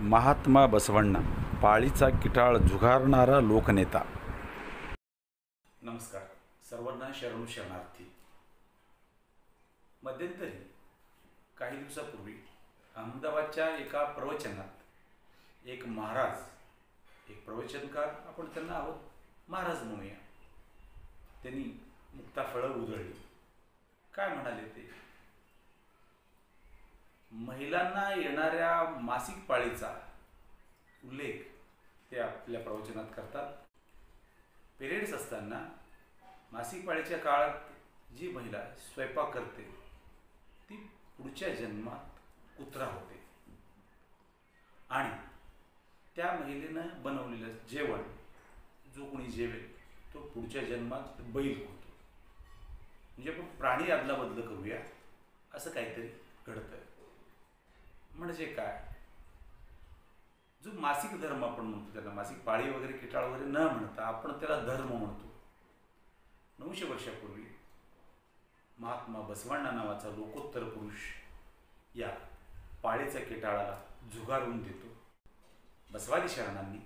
महात्मा बसवण्णा, पाळीचा किटाळ झुगारणारा लोकनेता. नमस्कार. सर्वांना शरणू शरणार्थी. मध्यंतरी काही दिवसापूर्वी अहमदाबादच्या एका प्रवचनात एक महाराज, एक प्रवचनकार, आपण त्यांना आहोत महाराज म्हणूया, त्यांनी मुक्ताफळं उधळली. काय म्हणाले ते? महिलांना येणाऱ्या मासिक पाळीचा उल्लेख ते आपल्या प्रवचनात करतात. पिरियड्स असताना मासिक पाळीच्या काळात जी महिला स्वयंपाक करते ती पुढच्या जन्मात कुत्रा होते आणि त्या महिलेनं बनवलेलं जेवण जो कोणी जेवेल तो पुढच्या जन्मात बैल होतो. म्हणजे आपण प्राणी आदला बदल करूया असं काहीतरी घडतं. म्हणजे काय? जो मासिक धर्म आपण म्हणतो, त्याला मासिक पाळी वगैरे किटाळ वगैरे न म्हणता आपण त्याला धर्म म्हणतो. 900 वर्षापूर्वी महात्मा बसवण्णा नावाचा लोकोत्तर पुरुष या पाळीच्या किटाळाला झुगारून देतो. बसवादी शरणांनी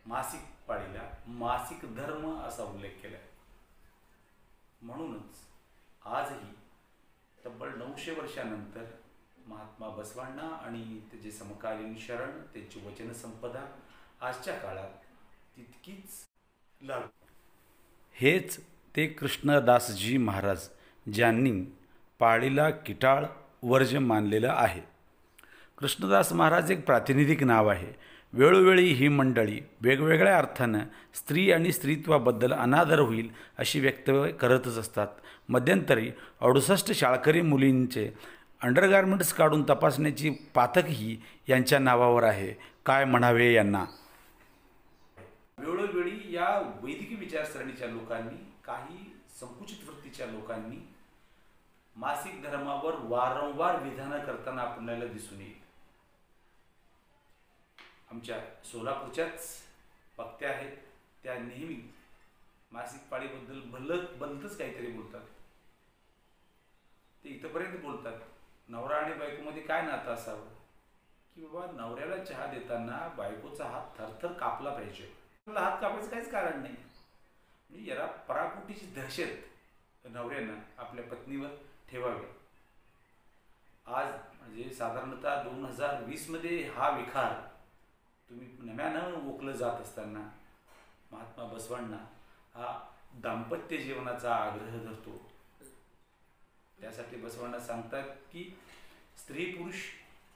मासिक पाळीला मासिक धर्म असा उल्लेख केला. म्हणूनच आजही तब्बल 900 वर्षानंतर महात्मा बसवण्णा आणि त्याचे समकालीन शरण, त्यांची वचनसंपदा आजच्या काळात तितकीच लागू. हेच ते कृष्णदासजी महाराज, ज्यांनी पाळीला किटाळ वर्ज्य मानलेलं आहे. कृष्णदास महाराज एक प्रातिनिधिक नाव आहे. वेळोवेळी ही मंडळी वेगवेगळ्या अर्थानं स्त्री आणि स्त्रीत्वाबद्दल अनादर होईल अशी वक्तव्य करतच असतात. मध्यंतरी 68 शाळकरी मुलींचे अंडरगार्मेंट्स काढून तपासण्याची पातकही यांच्या नावावर आहे. काय म्हणावे यांना? वेळोवेळी या वैदिक विचारसरणीच्या लोकांनी, काही संकुचित वृत्तीच्या लोकांनी मासिक धर्मावर वारंवार विधानं करताना आपल्याला दिसून येईल. आमच्या सोलापूरच्याच वक्त्या आहेत, त्या नेहमी मासिक पाळीबद्दल भलतंच काहीतरी बोलतात. ते इथंपर्यंत बोलतात, नवरा आणि बायकोमध्ये काय नातं असावं की बाबा नवऱ्याला चहा देताना बायकोचा हात थरथर कापला पाहिजे. हात कापायचं काहीच कारण नाही. म्हणजे याला पराकुटीची दहशत नवऱ्यानं आपल्या पत्नीवर ठेवावी. आज म्हणजे साधारणतः 2020 मध्ये हा विखार तुम्ही नव्यानं ओकलं जात असताना महात्मा बसवण्णा हा दाम्पत्य जीवनाचा आग्रह धरतो. त्यासाठी बसवण्णा सांगतात की स्त्री पुरुष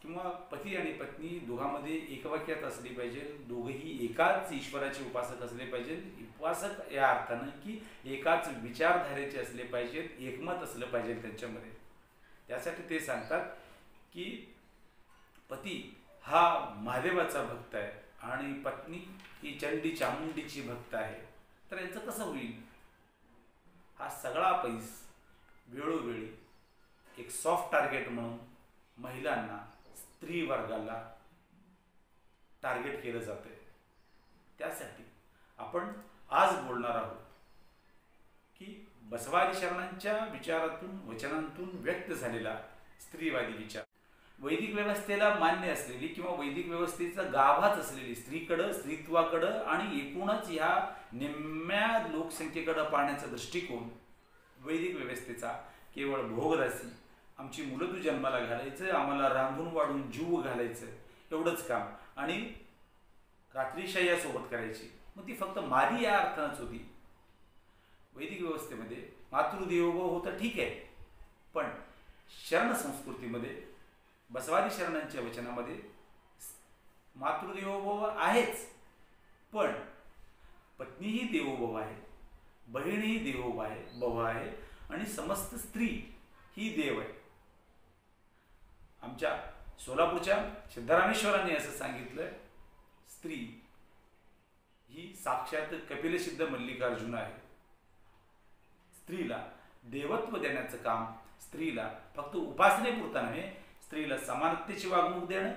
किंवा पती आणि पत्नी दोघांमध्ये एकवाक्यात असली पाहिजे. दोघेही एकाच ईश्वराचे उपासक असले पाहिजे. उपासक या अर्थानं की एकाच विचारधारेचे असले पाहिजेत, एकमत असलं पाहिजे त्यांच्यामध्ये. त्यासाठी ते सांगतात की पती हा महादेवाचा भक्त आहे आणि पत्नी ही चंडी चामुंडीची भक्त आहे. तर यांचं कसं होईल? हा सगळा पैस वेळोवेळी एक सॉफ्ट टार्गेट म्हणून महिलांना, स्त्री वर्गाला टार्गेट केलं जातं. त्यासाठी आपण आज बोलणार आहोत की बसवादी शरणांच्या विचारातून, वचनांतून व्यक्त झालेला स्त्रीवादी विचार, वैदिक व्यवस्थेला मान्य असलेली किंवा वैदिक व्यवस्थेचा गाभाच असलेली स्त्रीकडं, स्त्रीत्वाकडं आणि एकूणच ह्या निम्म्या लोकसंख्येकडं पाहण्याचा दृष्टिकोन वैदिक व्यवस्थेचा केवळ भोगदासी, आमची मुलं तू जन्माला घालायचं, आम्हाला रांधून वाढून जीव घालायचं, एवढंच काम, आणि रात्रीशय्यासोबत करायची. मग ती फक्त मादी या अर्थानच होती. वैदिक व्यवस्थेमध्ये मातृदेवोभव होतं, ठीक आहे, पण शरण संस्कृतीमध्ये बसवादी शरणांच्या वचनामध्ये मातृदेवोभव आहेच, पण पत्नीही देवोभव आहे, बहीणही देवोभव आहे आणि समस्त स्त्री ही देव आहे. आमच्या सोलापूरच्या सिद्धरामेश्वरांनी असं सांगितलं, स्त्री ही साक्षात कपिलसिद्ध मल्लिकार्जुन आहे. स्त्रीला देवत्व देण्याचं काम, स्त्रीला फक्त उपासनेपुरता नव्हे, स्त्रीला समानतेची वागणूक देणं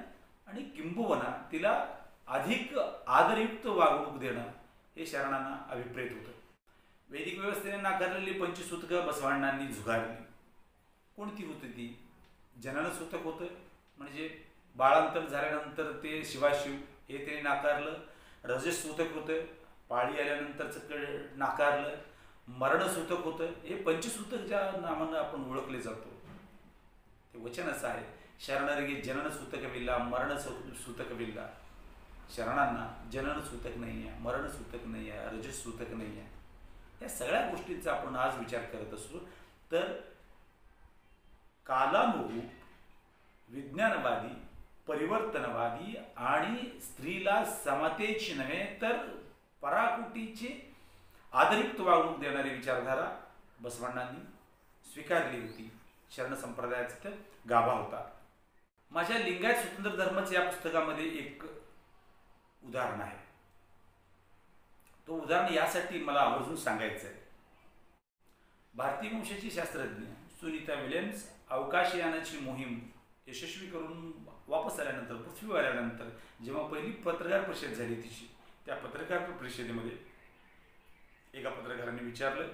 आणि किंबहुना तिला अधिक आदरयुक्त वागणूक देणं हे शरणांना अभिप्रेत होतं. वैदिक व्यवस्थेने नाकारलेली पंचसूतकं बसवण्णांनी झुगारली. कोणती होती ती? जनन सूतक होतं, म्हणजे बाळांतर झाल्यानंतर ते शिवाशिव हे त्याने नाकारलं. रजसूतक होतं, पाळी आल्यानंतरचं नाकारलं. मरणसूतक होतं, हे पंचसूतक ज्या नावानं आपण ओळखले जातो ते वचन असं आहे, शरणरगे जनन सूतक विल्ला मरण सूतक विल्ला. शरणांना जनन सूतक नाही आहे, मरण सूतक नाही आहे, रजस सूतक नाही आहे. या सगळ्या गोष्टींचा आपण आज विचार करत असतो. तर कालानुरूप विज्ञानवादी, परिवर्तनवादी आणि स्त्रीला समतेची नव्हे तर पराकुटीची आदरयुक्त वागणूक देणारी विचारधारा बसवण्णांनी स्वीकारली होती. शरण संप्रदायाचा तर गाभा होता. माझ्या लिंगायत स्वतंत्र धर्मच या पुस्तकामध्ये एक उदाहरण आहे. तो उदाहरण यासाठी मला आवर्जून सांगायचं आहे. भारतीय वंशाची शास्त्रज्ञ सुनीता विल्यम्स अवकाशयानाची मोहीम यशस्वी करून वापस आल्यानंतर, पृथ्वीवर आल्यानंतर जेव्हा पहिली पत्रकार परिषद झाली तिची, त्या पत्रकार परिषदेमध्ये एका पत्रकाराने विचारलं,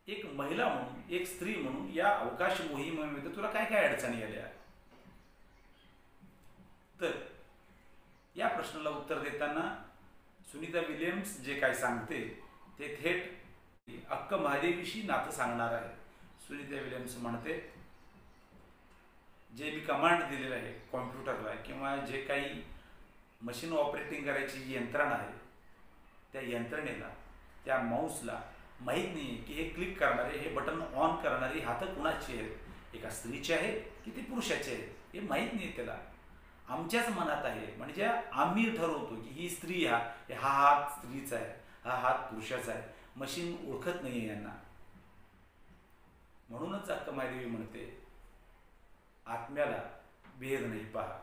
एक महिला म्हणून, एक स्त्री म्हणून या अवकाश मोहिमेमध्ये तुला काय काय अडचणी आल्या? तर या प्रश्नाला उत्तर देताना सुनीता विल्यम्स जे काय सांगते ते थेट अक्क महादेवीशी नातं सांगणार आहे. सुनीता विल्यम्स म्हणते, जे मी कमांड दिलेलं आहे कॉम्प्युटरला किंवा जे काही मशीन ऑपरेटिंग करायची जी यंत्रणा आहे, त्या यंत्रणेला, त्या माऊसला माहीत नाही आहे की हे क्लिक करणारे, हे बटन ऑन करणारी हातं कुणाची आहेत, एका स्त्रीचे आहेत की ते पुरुषाचे आहेत, हे माहीत नाही त्याला. आमच्याच मनात आहे. म्हणजे आम्ही ठरवतो की ही स्त्री, हा हात स्त्रीचा आहे, हा हात पुरुषाचा आहे. मशीन ओळखत नाही आहे यांना. म्हणूनच अक्क महादेवी म्हणते, आत्म्याला भेद नाही पहा.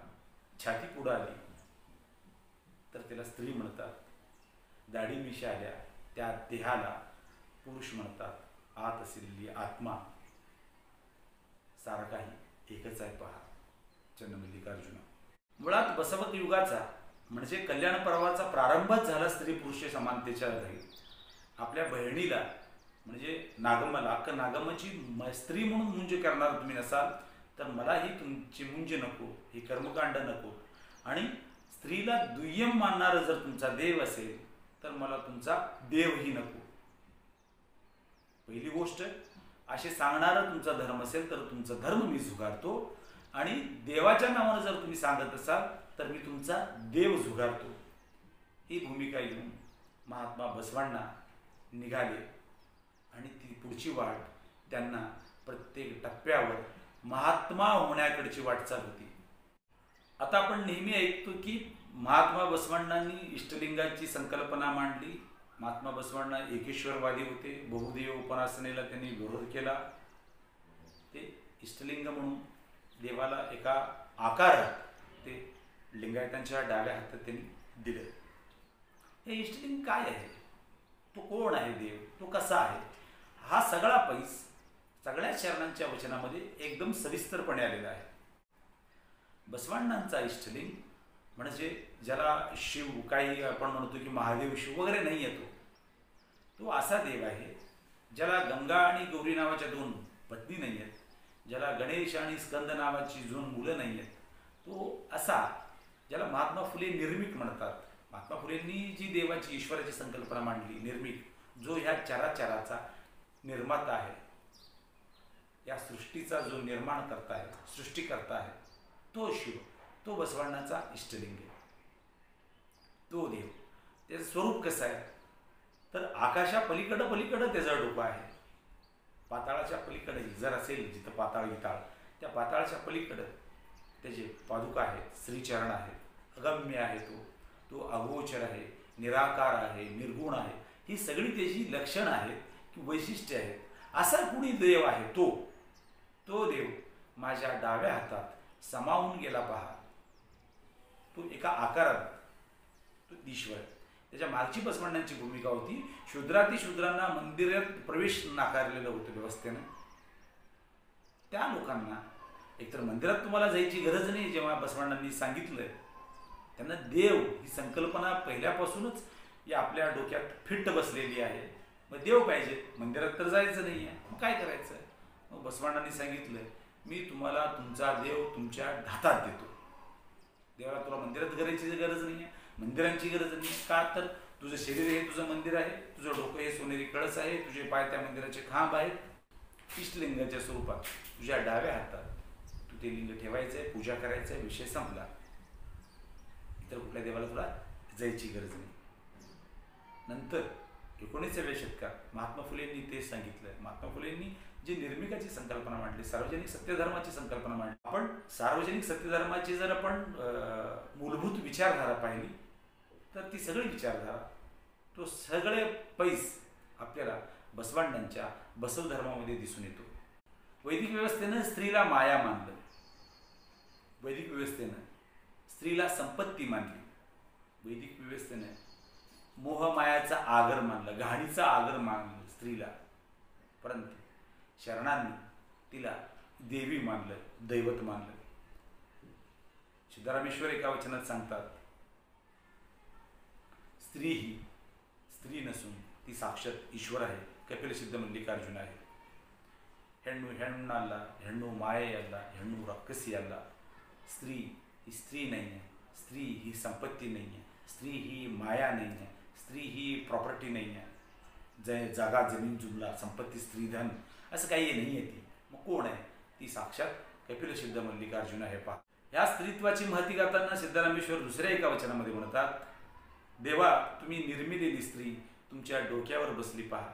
छाती पुढं आली तर त्याला स्त्री म्हणतात, दाढी मिशा आल्या त्या देहाला पुरुष म्हणतात. आत असलेली आत्मा सारा काही एकच आहे पहा. चन्नमल्लिकार्जुन. मुळात बसवत युगाचा म्हणजे कल्याण पर्वाचा प्रारंभच झाला स्त्री पुरुष समानतेच्या घरी. आपल्या बहिणीला म्हणजे नागम्माला, अक्क नागम्माची स्त्री म्हणून मुंज करणार तुम्ही नसाल तर मलाही तुमची मुंज नको, ही कर्मकांड नको. आणि स्त्रीला दुय्यम मानणारा जर तुमचा देव असेल तर मला तुमचा देवही नको. पहिली गोष्ट, असे सांगणारा तुमचा धर्म असेल तर तुमचा धर्म मी झुगारतो, आणि देवाच्या नावानं जर तुम्ही सांगत असाल तर मी तुमचा देव झुगारतो. ही भूमिका घेऊन महात्मा बसवण्णा निघाले आणि ती पुढची वाट त्यांना प्रत्येक टप्प्यावर महात्मा होण्याकडची वाटचाल होती. आता आपण नेहमी ऐकतो की महात्मा बसवण्णांनी इष्टलिंगाची संकल्पना मांडली. महात्मा बसवण्णा एकेश्वरवादी होते. बहुदेव उपासनेला त्यांनी विरोध केला. ते इष्टलिंग म्हणून देवाला एका आकारात ते लिंगायतांच्या डाव्या हातात त्यांनी दिलं. हे इष्टलिंग काय आहे, तो कोण आहे देव, तो कसा आहे, हा सगळा पैस सगळ्या शरणांच्या वचनामध्ये एकदम सविस्तरपणे आलेला आहे. बसवण्णांचा इष्टलिंग म्हणजे ज्याला शिव, काही आपण म्हणतो की महादेव शिव वगैरे नाही येतो, तो असा देव आहे ज्याला गंगा आणि गौरी नावाच्या दोन पत्नी नाही आहेत, ज्याला गणेश आणि स्कंद नावाची दोन मुलं नाही आहेत. तो असा ज्याला महात्मा फुले निर्मिक म्हणतात. महात्मा फुलेंनी जी देवाची, ईश्वराची संकल्पना मांडली, निर्मिक, जो ह्या चराचराचा निर्माता आहे, या सृष्टीचा जो निर्माण करता आहे, सृष्टीकर्ता आहे, तो शिव, तो बसवण्णाचा इष्टलिंग आहे. तो देव. त्याचं स्वरूप कसं आहे तर आकाशा पलीकडं त्याचा डोकं आहे. पाताळाच्या पलीकडे जर असेल जिथं पाताळ गिताळ, त्या पाताळाच्या पलीकडं त्याचे पादुका आहेत, श्रीचरण आहेत, अगम्य आहे, तो अगोचर आहे, निराकार आहे, निर्गुण आहे. ही सगळी त्याची लक्षणं आहेत की वैशिष्ट्य आहेत. असा कुणी देव आहे तो देव माझ्या डाव्या हातात समावून गेला पहा. तो एका आकारात, तो ईश्वर. त्याच्या मागची बसवण्णांची भूमिका होती, शूद्रांना मंदिरात प्रवेश नाकारलेलं होतं व्यवस्थेनं. त्या लोकांना एकतर मंदिरात तुम्हाला जायची गरज नाही. जेव्हा बसवण्णांनी सांगितलं, त्यांना देव ही संकल्पना पहिल्यापासूनच या आपल्या डोक्यात फिट्ट बसलेली आहे. मग देव पाहिजे, मंदिरात तर जायचं नाही आहे, मग काय करायचं. मग बसवण्णांनी सांगितलं, मी तुम्हाला तुमचा देव तुमच्या हातात देतो. देवाला तुला मंदिरात करायची गरज नाही आहे, मंदिरांची गरज नाही आहे. का तर तुझं शरीर हे तुझं मंदिर आहे, तुझं डोकं हे सोनेरी कळस आहे, तुझे पाय त्या मंदिराचे खांब आहेत. इष्टलिंगाच्या स्वरूपात तुझ्या डाव्या हातात तू ते लिंग ठेवायचं आहे, पूजा करायचं आहे, विषय संपला. इतर कुठल्या देवाला तुला जायची गरज नाही. नंतर 19व्या शतकात महात्मा फुलेंनी तेच सांगितलं. महात्मा फुलेंनी जी निर्मिकाची संकल्पना मांडली, सार्वजनिक सत्यधर्माची संकल्पना मांडली. आपण सार्वजनिक सत्यधर्माची जर आपण मूलभूत विचारधारा पाहिली तर ती सगळी विचारधारा, तो सगळे पैस आपल्याला बसवांडांच्या बसव धर्मामध्ये दिसून येतो. वैदिक व्यवस्थेनं स्त्रीला माया मानलं, वैदिक व्यवस्थेनं स्त्रीला संपत्ती मानली, वैदिक व्यवस्थेनं मोहमायाचा आगर मानलं, घाणीचा आगर मानलं स्त्रीला. परंतु शरणांनी तिला देवी मानलं, दैवत मानलं. सिद्धरामेश्वर एका वचनात सांगतात, स्त्री ही स्त्री नसून ती साक्षात ईश्वर आहे, कपिलसिद्ध मल्लिकार्जुन आहे. ಹೆಣ್ಣು ಹೆಣ್ಣಲ್ಲ, ಹೆಣ್ಣು ಮಾಯೆಯಲ್ಲ, ಹೆಣ್ಣು रक्कसी अल्ला. स्त्री ही स्त्री नहीं है, स्त्री ही संपत्ती नहीं है, स्त्री ही माया नहीं है, स्त्री ही प्रॉपर्टी नहीं है. जागा जमीन जुमला संपत्ती स्त्रीधन असं काही नाही आहे. ती मग कोण आहे? ती साक्षात कपिलसिद्ध मल्लिकार्जुन आहे. पहा, ह्या स्त्रीत्वाची महती गाताना सिद्धरामेश्वर दुसऱ्या एका वचनामध्ये म्हणतात, देवा तुम्ही निर्मिलेली स्त्री तुमच्या डोक्यावर बसली पहा.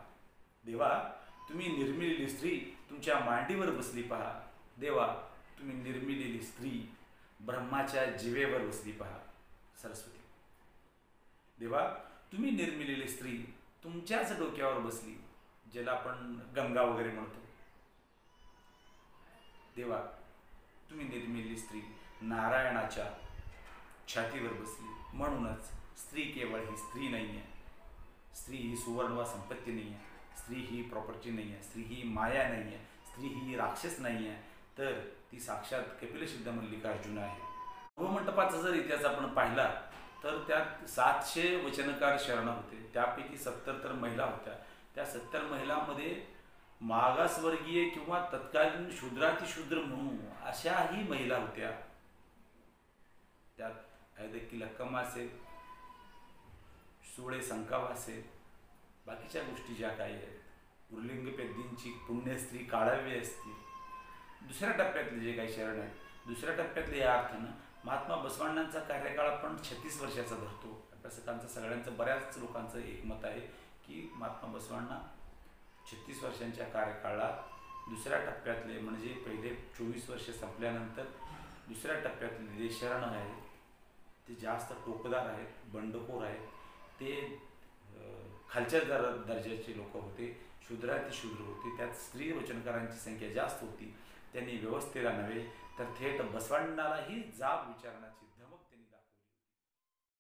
देवा तुम्ही निर्मिलेली स्त्री तुमच्या मांडीवर बसली पहा. देवा तुम्ही निर्मिलेली स्त्री ब्रह्माच्या जिवेवर बसली पहा. सरस्वती, देवा तुम्ही निर्मिलेली स्त्री तुमच्याच डोक्यावर बसली, ज्याला आपण गंगा वगैरे म्हणतो. देवा तुम्ही निर्मिलेली स्त्री नारायणाच्या छातीवर बसली. म्हणूनच स्त्री केवळ ही स्त्री नाही आहे, स्त्री ही सुवर्ण वा संपत्ती नाही आहे, स्त्री ही प्रॉपर्टी नाही आहे, स्त्री ही माया नाही आहे, स्त्री ही राक्षस नाही आहे, तर ती साक्षात कपिलसिद्ध मल्लिकार्जुन आहे. नवमंडपाचा जर इतिहास आपण पाहिला तर त्यात 700 वचनकार शरण होते. त्यापैकी 70 तर महिला होत्या. त्या 70 महिलांमध्ये मागासवर्गीय किंवा तत्कालीन शूद्रातिशूद्र म्हणून अशाही महिला होत्या. त्यात ऐदक्की लक्कम असेल, सुळे संकाव असेल, बाकीच्या गोष्टी ज्या काही आहेत, उर्लिंग पेद्दींची पुण्यस्त्री काढावी असतील. दुसऱ्या टप्प्यातले जे काही शरण आहेत, दुसऱ्या टप्प्यातले या अर्थानं महात्मा बसवांडांचा कार्यकाळ आपण 36 वर्षाचा धरतो. अभ्यासकांचं सगळ्यांचं बऱ्याच लोकांचं एकमत आहे की महात्मा बसवांना 36 वर्षांच्या कार्यकाळात दुसऱ्या टप्प्यातले म्हणजे पहिले 24 वर्ष संपल्यानंतर दुसऱ्या टप्प्यातले जे शरण आहेत ते जास्त टोकदार आहेत, बंडखोर आहेत. ते खालच्या दर्जाचे लोक होते, शूद्रातिशूद्र होते. त्यात स्त्री वचनकारांची संख्या जास्त होती. त्यांनी व्यवस्थेला नव्हे तर थेट बसवांडालाही जाब विचारण्याची